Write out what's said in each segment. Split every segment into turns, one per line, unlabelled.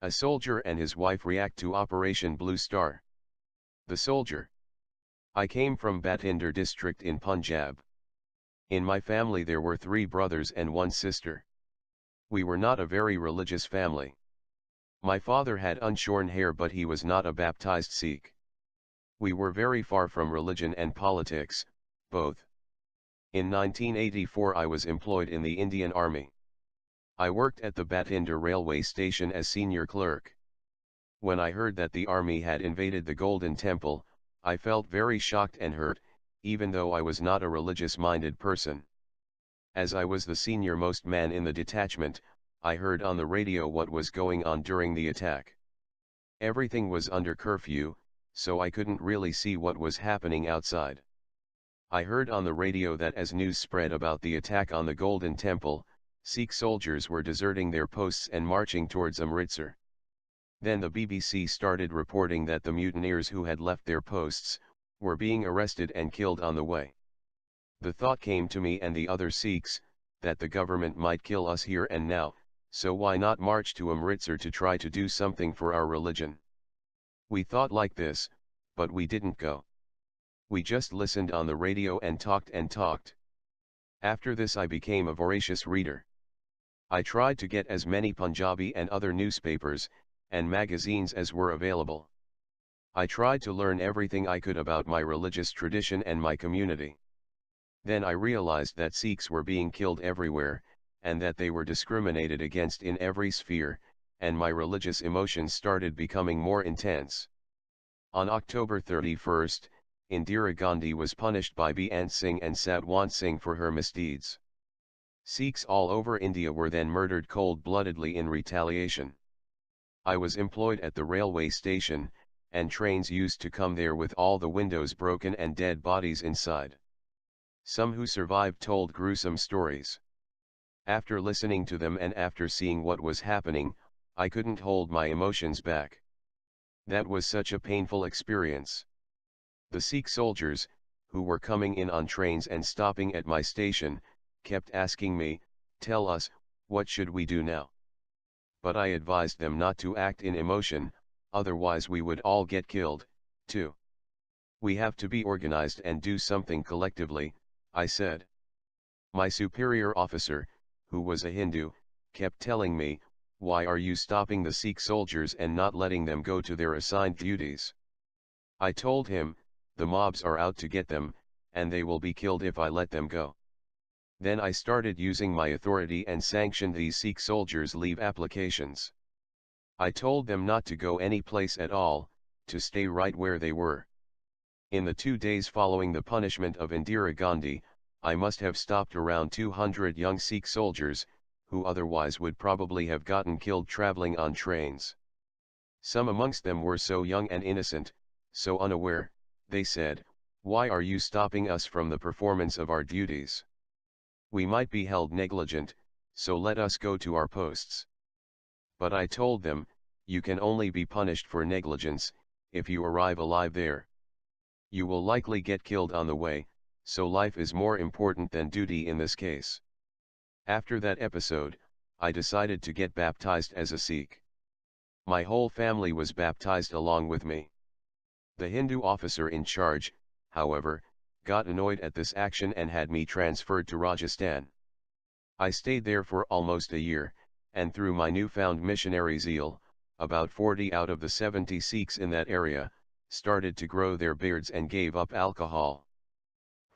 A soldier and his wife react to Operation Blue Star. The soldier. I came from Bhathinder district in Punjab. In my family there were 3 brothers and 1 sister. We were not a very religious family. My father had unshorn hair, but he was not a baptized Sikh. We were very far from religion and politics, both. In 1984 I was employed in the Indian Army. I worked at the Bhathinder railway station as senior clerk. When I heard that the army had invaded the Golden Temple, I felt very shocked and hurt, even though I was not a religious-minded person. As I was the senior-most man in the detachment, I heard on the radio what was going on during the attack. Everything was under curfew, so I couldn't really see what was happening outside. I heard on the radio that as news spread about the attack on the Golden Temple, Sikh soldiers were deserting their posts and marching towards Amritsar. Then the BBC started reporting that the mutineers who had left their posts were being arrested and killed on the way. The thought came to me and the other Sikhs, that the government might kill us here and now, so why not march to Amritsar to try to do something for our religion? We thought like this, but we didn't go. We just listened on the radio and talked and talked. After this I became a voracious reader. I tried to get as many Punjabi and other newspapers and magazines as were available. I tried to learn everything I could about my religious tradition and my community. Then I realized that Sikhs were being killed everywhere, and that they were discriminated against in every sphere, and my religious emotions started becoming more intense. On October 31st, Indira Gandhi was punished by Beant Singh and Satwant Singh for her misdeeds. Sikhs all over India were then murdered cold-bloodedly in retaliation. I was employed at the railway station, and trains used to come there with all the windows broken and dead bodies inside. Some who survived told gruesome stories. After listening to them and after seeing what was happening, I couldn't hold my emotions back. That was such a painful experience. The Sikh soldiers, who were coming in on trains and stopping at my station, kept asking me, "Tell us, what should we do now?" But I advised them not to act in emotion, otherwise we would all get killed, too. We have to be organized and do something collectively, I said. My superior officer, who was a Hindu, kept telling me, "Why are you stopping the Sikh soldiers and not letting them go to their assigned duties?" I told him, "The mobs are out to get them, and they will be killed if I let them go." Then I started using my authority and sanctioned these Sikh soldiers' leave applications. I told them not to go any place at all, to stay right where they were. In the 2 days following the punishment of Indira Gandhi, I must have stopped around 200 young Sikh soldiers, who otherwise would probably have gotten killed traveling on trains. Some amongst them were so young and innocent, so unaware, they said, "Why are you stopping us from the performance of our duties? We might be held negligent, so let us go to our posts." But I told them, "You can only be punished for negligence, if you arrive alive there. You will likely get killed on the way, so life is more important than duty in this case." After that episode, I decided to get baptized as a Sikh. My whole family was baptized along with me. The Hindu officer in charge, however, got annoyed at this action and had me transferred to Rajasthan. I stayed there for almost a year, and through my newfound missionary zeal, about 40 out of the 70 Sikhs in that area started to grow their beards and gave up alcohol.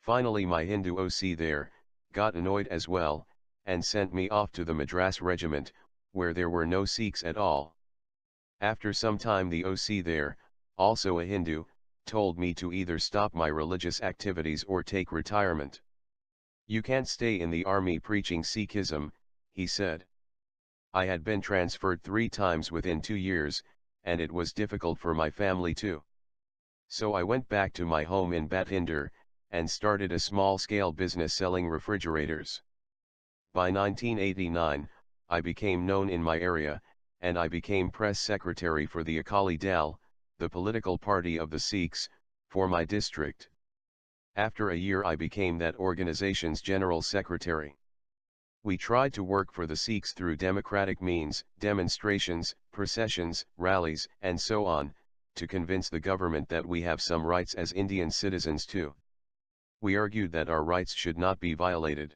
Finally my Hindu OC there got annoyed as well, and sent me off to the Madras regiment, where there were no Sikhs at all. After some time the OC there, also a Hindu, told me to either stop my religious activities or take retirement. "You can't stay in the army preaching Sikhism," he said. I had been transferred 3 times within 2 years, and it was difficult for my family too. So I went back to my home in Bhathinder, and started a small-scale business selling refrigerators. By 1989, I became known in my area, and I became press secretary for the Akali Dal, the political party of the Sikhs, for my district. After a year I became that organization's general secretary. We tried to work for the Sikhs through democratic means, demonstrations, processions, rallies, and so on, to convince the government that we have some rights as Indian citizens too. We argued that our rights should not be violated.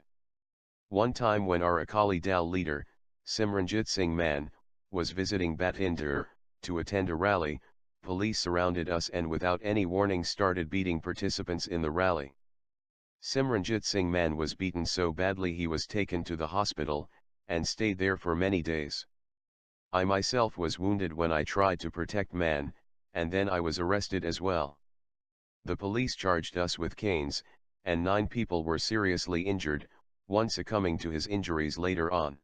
One time when our Akali Dal leader, Simranjit Singh Mann, was visiting Bhathinder, to attend a rally, police surrounded us and without any warning started beating participants in the rally. Simranjit Singh Mann was beaten so badly he was taken to the hospital, and stayed there for many days. I myself was wounded when I tried to protect Mann, and then I was arrested as well. The police charged us with canes, and 9 people were seriously injured, one succumbing to his injuries later on.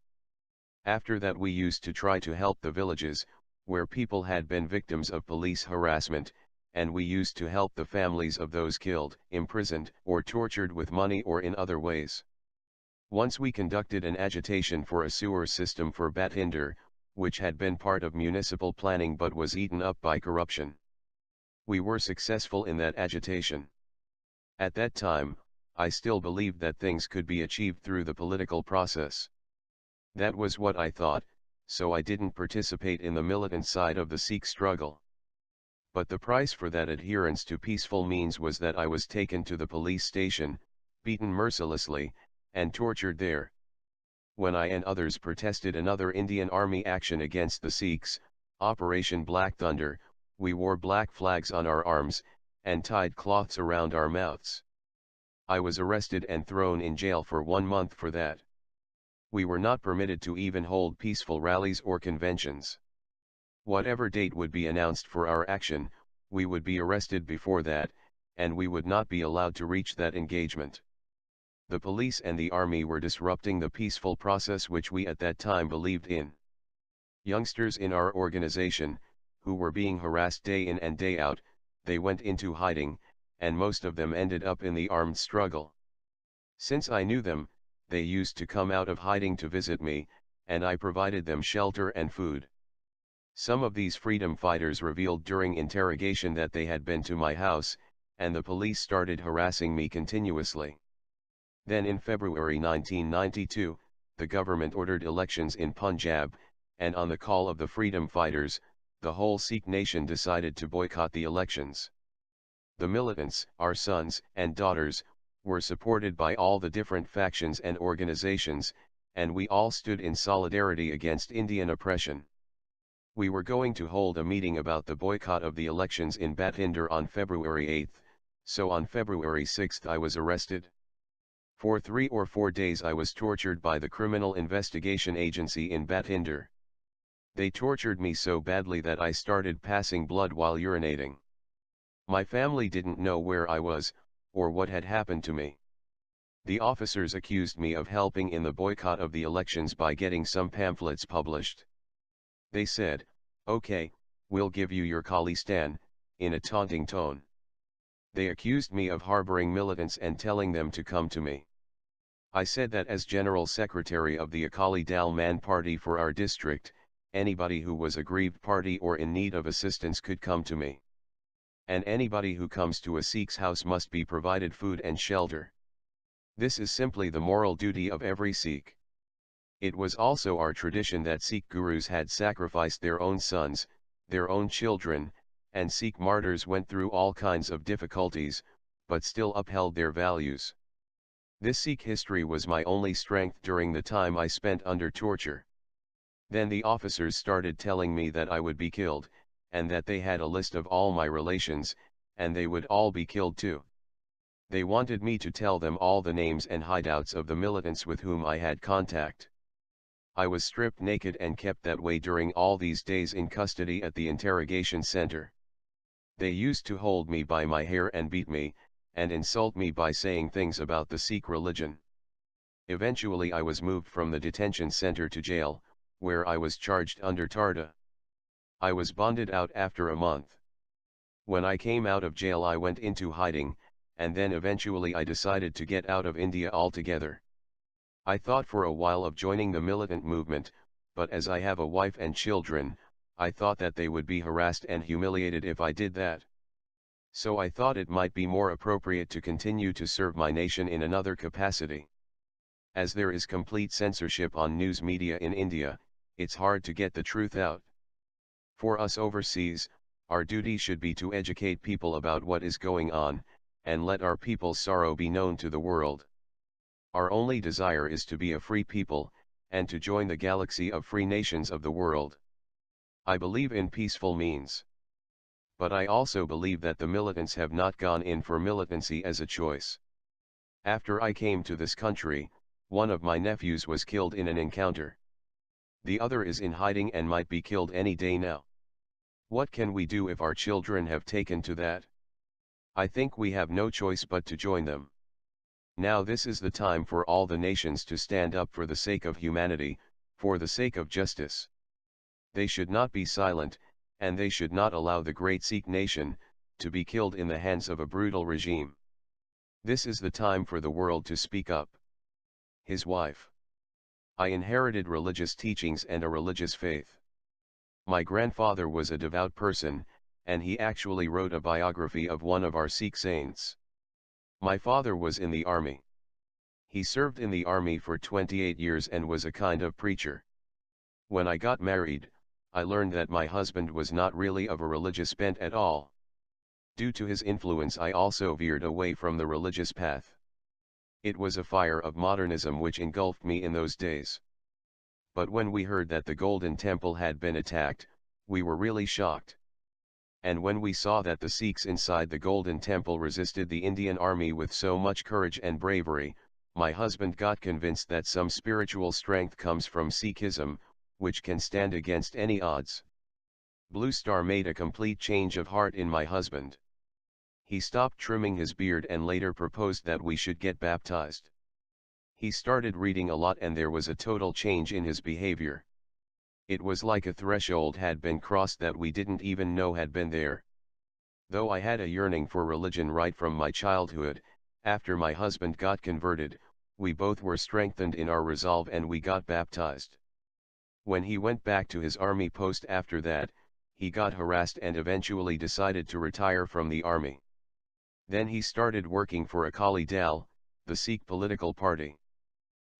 After that we used to try to help the villages, where people had been victims of police harassment, and we used to help the families of those killed, imprisoned, or tortured with money or in other ways. Once we conducted an agitation for a sewer system for Bhathinder, which had been part of municipal planning but was eaten up by corruption. We were successful in that agitation. At that time, I still believed that things could be achieved through the political process. That was what I thought, so I didn't participate in the militant side of the Sikh struggle. But the price for that adherence to peaceful means was that I was taken to the police station, beaten mercilessly, and tortured there. When I and others protested another Indian Army action against the Sikhs, Operation Black Thunder, we wore black flags on our arms, and tied cloths around our mouths. I was arrested and thrown in jail for 1 month for that. We were not permitted to even hold peaceful rallies or conventions. Whatever date would be announced for our action, we would be arrested before that, and we would not be allowed to reach that engagement. The police and the army were disrupting the peaceful process which we at that time believed in. Youngsters in our organization, who were being harassed day in and day out, they went into hiding, and most of them ended up in the armed struggle. Since I knew them, they used to come out of hiding to visit me, and I provided them shelter and food. Some of these freedom fighters revealed during interrogation that they had been to my house, and the police started harassing me continuously. Then in February 1992, the government ordered elections in Punjab, and on the call of the freedom fighters, the whole Sikh nation decided to boycott the elections. The militants, our sons and daughters, were supported by all the different factions and organizations, and we all stood in solidarity against Indian oppression. We were going to hold a meeting about the boycott of the elections in Bhathinder on February 8, so on February 6 I was arrested. For 3 or 4 days I was tortured by the Criminal Investigation Agency in Bhathinder. They tortured me so badly that I started passing blood while urinating. My family didn't know where I was, or what had happened to me. The officers accused me of helping in the boycott of the elections by getting some pamphlets published. They said, "Okay, we'll give you your Khalistan," in a taunting tone. They accused me of harboring militants and telling them to come to me. I said that as General Secretary of the Akali Dal Man Party for our district, anybody who was aggrieved party or in need of assistance could come to me. And anybody who comes to a Sikh's house must be provided food and shelter. This is simply the moral duty of every Sikh. It was also our tradition that Sikh gurus had sacrificed their own sons, their own children, and Sikh martyrs went through all kinds of difficulties, but still upheld their values. This Sikh history was my only strength during the time I spent under torture. Then the officers started telling me that I would be killed, and that they had a list of all my relations, and they would all be killed too. They wanted me to tell them all the names and hideouts of the militants with whom I had contact. I was stripped naked and kept that way during all these days in custody at the interrogation center. They used to hold me by my hair and beat me, and insult me by saying things about the Sikh religion. Eventually I was moved from the detention center to jail, where I was charged under Tarda. I was bonded out after a month. When I came out of jail I went into hiding, and then eventually I decided to get out of India altogether. I thought for a while of joining the militant movement, but as I have a wife and children, I thought that they would be harassed and humiliated if I did that. So I thought it might be more appropriate to continue to serve my nation in another capacity. As there is complete censorship on news media in India, it's hard to get the truth out. For us overseas, our duty should be to educate people about what is going on, and let our people's sorrow be known to the world. Our only desire is to be a free people, and to join the galaxy of free nations of the world. I believe in peaceful means. But I also believe that the militants have not gone in for militancy as a choice. After I came to this country, one of my nephews was killed in an encounter. The other is in hiding and might be killed any day now. What can we do if our children have taken to that? I think we have no choice but to join them. Now this is the time for all the nations to stand up for the sake of humanity, for the sake of justice. They should not be silent, and they should not allow the great Sikh nation to be killed in the hands of a brutal regime. This is the time for the world to speak up. His wife. I inherited religious teachings and a religious faith. My grandfather was a devout person, and he actually wrote a biography of one of our Sikh saints. My father was in the army. He served in the army for 28 years and was a kind of preacher. When I got married, I learned that my husband was not really of a religious bent at all. Due to his influence, I also veered away from the religious path. It was a fire of modernism which engulfed me in those days. But when we heard that the Golden Temple had been attacked, we were really shocked. And when we saw that the Sikhs inside the Golden Temple resisted the Indian army with so much courage and bravery, my husband got convinced that some spiritual strength comes from Sikhism, which can stand against any odds. Blue Star made a complete change of heart in my husband. He stopped trimming his beard and later proposed that we should get baptized. He started reading a lot and there was a total change in his behavior. It was like a threshold had been crossed that we didn't even know had been there. Though I had a yearning for religion right from my childhood, after my husband got converted, we both were strengthened in our resolve and we got baptized. When he went back to his army post after that, he got harassed and eventually decided to retire from the army. Then he started working for Akali Dal, the Sikh political party.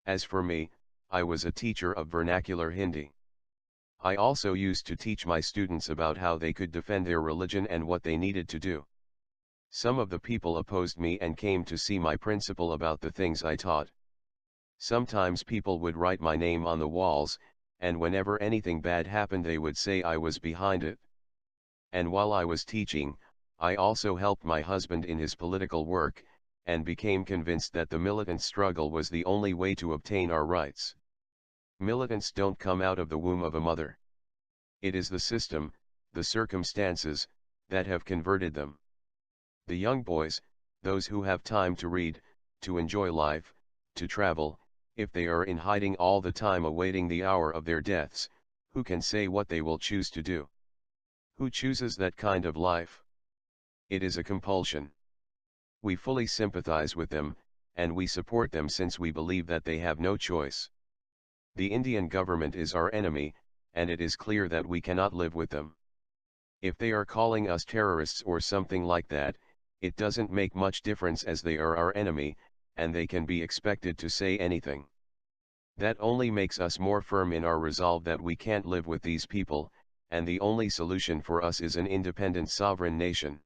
As for me, I was a teacher of vernacular Hindi. I also used to teach my students about how they could defend their religion and what they needed to do. Some of the people opposed me and came to see my principal about the things I taught. Sometimes people would write my name on the walls, and whenever anything bad happened they would say I was behind it. And while I was teaching, I also helped my husband in his political work, and became convinced that the militant struggle was the only way to obtain our rights. Militants don't come out of the womb of a mother. It is the system, the circumstances, that have converted them. The young boys, those who have time to read, to enjoy life, to travel, if they are in hiding all the time awaiting the hour of their deaths, who can say what they will choose to do? Who chooses that kind of life? It is a compulsion. We fully sympathize with them, and we support them since we believe that they have no choice. The Indian government is our enemy, and it is clear that we cannot live with them. If they are calling us terrorists or something like that, it doesn't make much difference as they are our enemy, and they can be expected to say anything. That only makes us more firm in our resolve that we can't live with these people, and the only solution for us is an independent sovereign nation.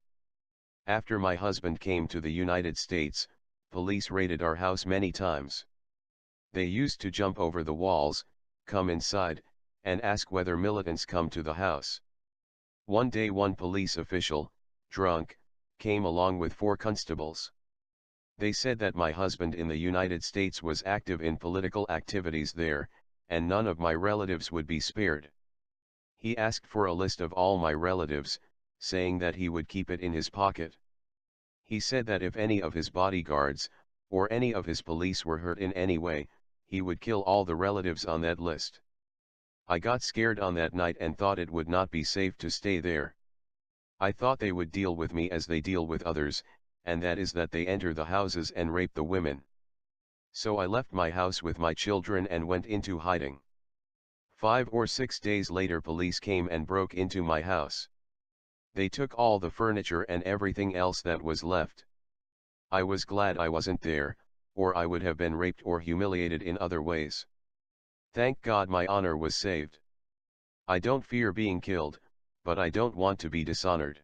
After my husband came to the United States, police raided our house many times. They used to jump over the walls, come inside, and ask whether militants come to the house. One day one police official, drunk, came along with 4 constables. They said that my husband in the United States was active in political activities there, and none of my relatives would be spared. He asked for a list of all my relatives, saying that he would keep it in his pocket. He said that if any of his bodyguards, or any of his police were hurt in any way, he would kill all the relatives on that list. I got scared on that night and thought it would not be safe to stay there. I thought they would deal with me as they deal with others, and that is that they enter the houses and rape the women. So I left my house with my children and went into hiding. 5 or 6 days later police came and broke into my house. They took all the furniture and everything else that was left. I was glad I wasn't there, or I would have been raped or humiliated in other ways. Thank God my honor was saved. I don't fear being killed, but I don't want to be dishonored.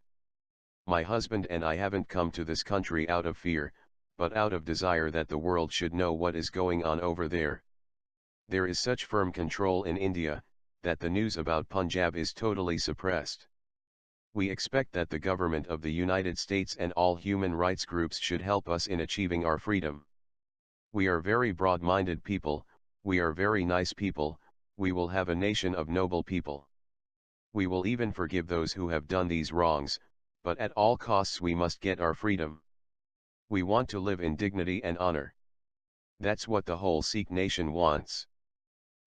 My husband and I haven't come to this country out of fear, but out of desire that the world should know what is going on over there. There is such firm control in India, that the news about Punjab is totally suppressed. We expect that the government of the United States and all human rights groups should help us in achieving our freedom. We are very broad-minded people, we are very nice people, we will have a nation of noble people. We will even forgive those who have done these wrongs, but at all costs we must get our freedom. We want to live in dignity and honor. That's what the whole Sikh nation wants.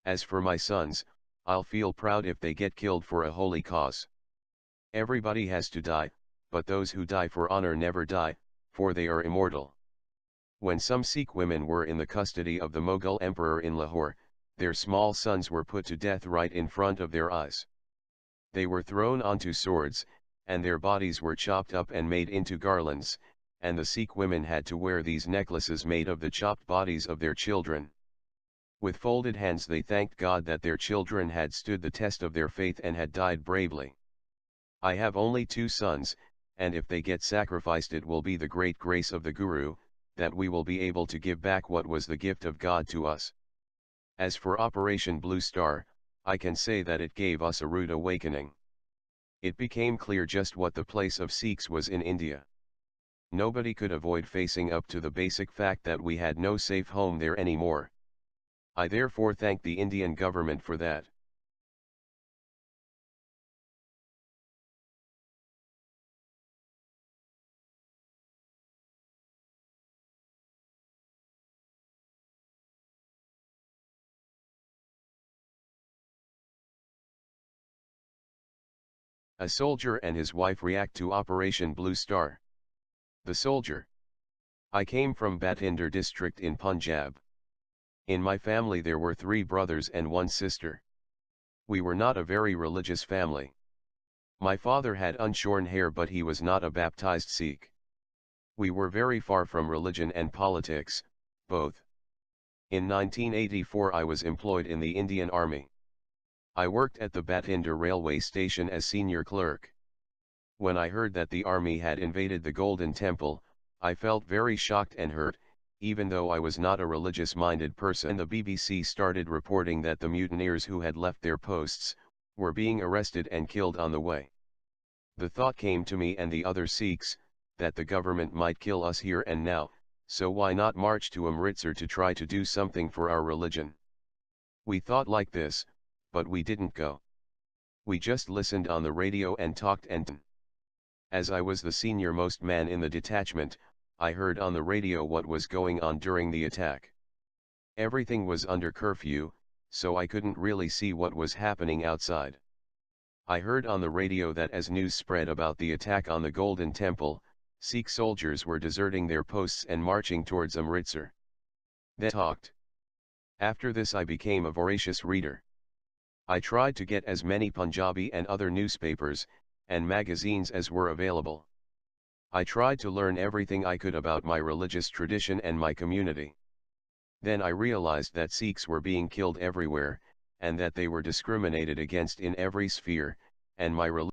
As for my sons, I'll feel proud if they get killed for a holy cause. Everybody has to die, but those who die for honor never die, for they are immortal. When some Sikh women were in the custody of the Mughal emperor in Lahore, their small sons were put to death right in front of their eyes. They were thrown onto swords, and their bodies were chopped up and made into garlands, and the Sikh women had to wear these necklaces made of the chopped bodies of their children. With folded hands they thanked God that their children had stood the test of their faith and had died bravely. I have only 2 sons, and if they get sacrificed it will be the great grace of the Guru, that we will be able to give back what was the gift of God to us. As for Operation Blue Star, I can say that it gave us a rude awakening. It became clear just what the place of Sikhs was in India. Nobody could avoid facing up to the basic fact that we had no safe home there anymore. I therefore thank the Indian government for that. A soldier and his wife react to Operation Blue Star. The soldier. I came from Bhathinder district in Punjab. In my family there were 3 brothers and 1 sister. We were not a very religious family. My father had unshorn hair but he was not a baptized Sikh. We were very far from religion and politics, both. In 1984 I was employed in the Indian Army. I worked at the Bhathinder railway station as senior clerk. When I heard that the army had invaded the Golden Temple, I felt very shocked and hurt, even though I was not a religious-minded person. The BBC started reporting that the mutineers who had left their posts were being arrested and killed on the way. The thought came to me and the other Sikhs, that the government might kill us here and now, so why not march to Amritsar to try to do something for our religion? We thought like this, but we didn't go. We just listened on the radio and talked and as I was the senior-most man in the detachment, I heard on the radio what was going on during the attack. Everything was under curfew, so I couldn't really see what was happening outside. I heard on the radio that as news spread about the attack on the Golden Temple, Sikh soldiers were deserting their posts and marching towards Amritsar. They talked. After this I became a voracious reader. I tried to get as many Punjabi and other newspapers and magazines as were available. I tried to learn everything I could about my religious tradition and my community. Then I realized that Sikhs were being killed everywhere, and that they were discriminated against in every sphere, and my religion